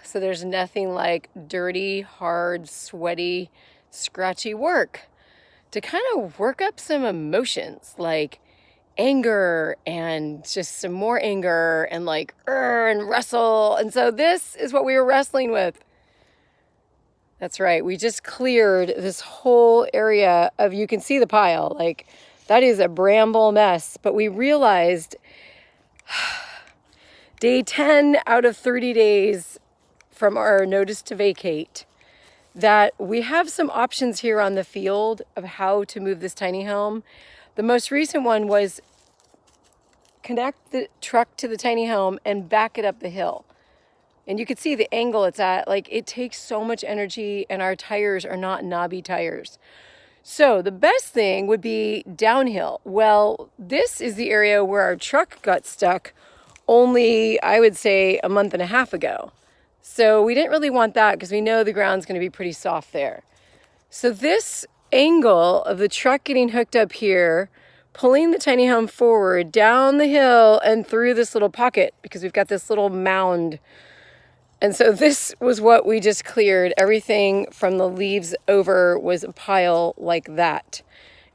So there's nothing like dirty, hard, sweaty, scratchy work to kind of work up some emotions like anger and just some more anger and like and wrestle. And so this is what we were wrestling with. That's right. We just cleared this whole area of, you can see the pile, like that is a bramble mess. But we realized day 10 out of 30 days from our notice to vacate that we have some options here on the field of how to move this tiny home. The most recent one was connect the truck to the tiny home and back it up the hill. And you can see the angle it's at. Like, it takes so much energy, and our tires are not knobby tires. So the best thing would be downhill. Well, this is the area where our truck got stuck only, I would say, a month and a half ago. So we didn't really want that because we know the ground's going to be pretty soft there. So this angle of the truck getting hooked up here, pulling the tiny home forward down the hill and through this little pocket, because we've got this little mound. And so this was what we just cleared. Everything from the leaves over was a pile like that.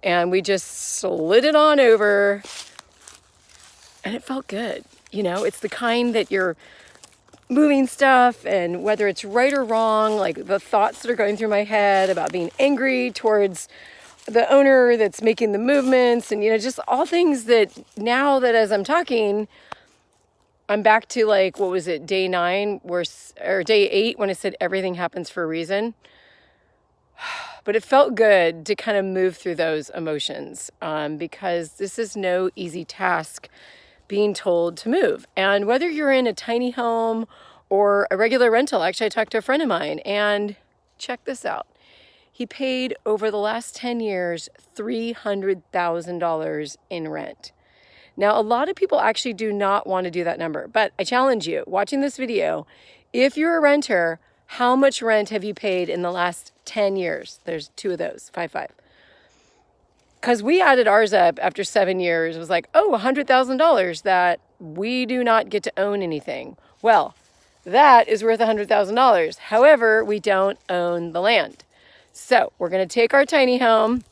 And we just slid it on over, and it felt good. You know, it's the kind that you're moving stuff, and whether it's right or wrong, like the thoughts that are going through my head about being angry towards the owner that's making the movements, and, you know, just all things that now that as I'm talking, I'm back to, like, what was it, day 9 or day 8 when I said everything happens for a reason. But it felt good to kind of move through those emotions because this is no easy task, being told to move. And whether you're in a tiny home or a regular rental, actually I talked to a friend of mine, and check this out. He paid over the last 10 years $300,000 in rent. Now, a lot of people actually do not want to do that number, but I challenge you, watching this video, if you're a renter, how much rent have you paid in the last 10 years? There's 2 of those, 5. Because we added ours up after 7 years. It was like, oh, $100,000 that we do not get to own anything. Well, that is worth $100,000. However, we don't own the land. So we're going to take our tiny home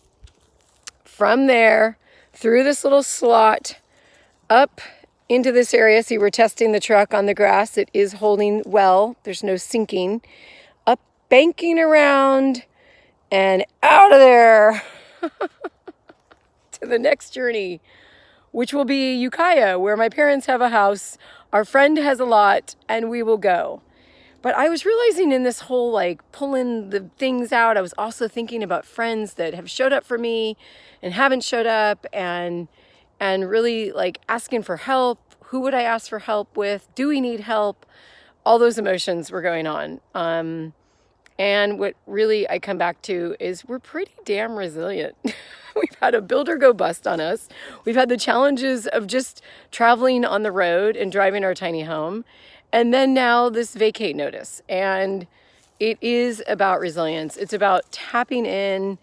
from there through this little slot up into this area. See, we're testing the truck on the grass. It is holding well. There's no sinking. Up, banking around, and out of there to the next journey, which will be Ukiah, where my parents have a house. Our friend has a lot, and we will go. But I was realizing in this whole, like, pulling the things out, I was also thinking about friends that have showed up for me and haven't showed up, and really, like, asking for help. Who would I ask for help with? Do we need help? All those emotions were going on. And what really I come back to is we're pretty damn resilient. We've had a builder go bust on us. We've had the challenges of just traveling on the road and driving our tiny home. And then now this vacate notice. And it is about resilience. It's about tapping in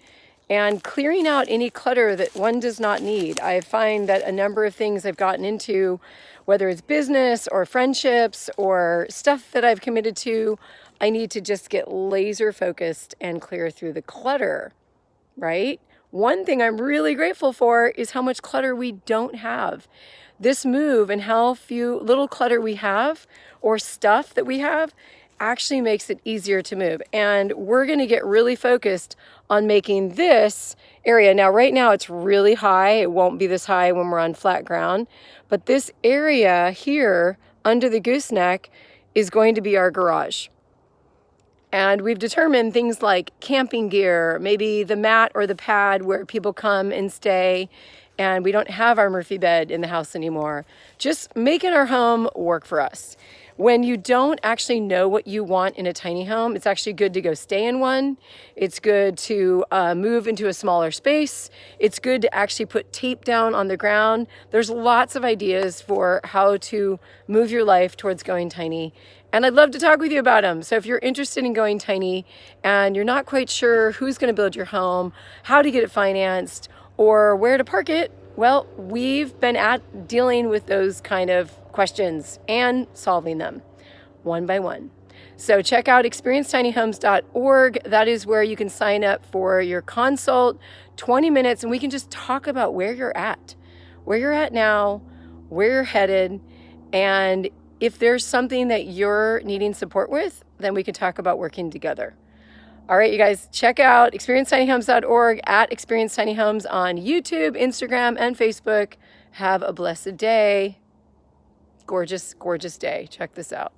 and clearing out any clutter that one does not need. I find that a number of things I've gotten into, whether it's business or friendships or stuff that I've committed to, I need to just get laser focused and clear through the clutter, right? One thing I'm really grateful for is how much clutter we don't have. This move and how few little clutter we have or stuff that we have actually makes it easier to move. And we're going to get really focused on making this area. Now, right now it's really high. It won't be this high when we're on flat ground. But this area here under the gooseneck is going to be our garage. And we've determined things like camping gear, maybe the mat or the pad where people come and stay, and we don't have our Murphy bed in the house anymore. Just making our home work for us. When you don't actually know what you want in a tiny home, it's actually good to go stay in one. It's good to move into a smaller space. It's good to actually put tape down on the ground. There's lots of ideas for how to move your life towards going tiny. And I'd love to talk with you about them. So if you're interested in going tiny and you're not quite sure who's going to build your home, how to get it financed, or where to park it, well, we've been dealing with those kind of questions and solving them. one by one. So check out experiencetinyhomes.org. That is where you can sign up for your consult, 20 minutes, and we can just talk about where you're at now, where you're headed, and if there's something that you're needing support with, then we can talk about working together. All right, you guys, check out experiencetinyhomes.org, at Experience Tiny Homes on YouTube, Instagram, and Facebook. Have a blessed day. Gorgeous, gorgeous day. Check this out.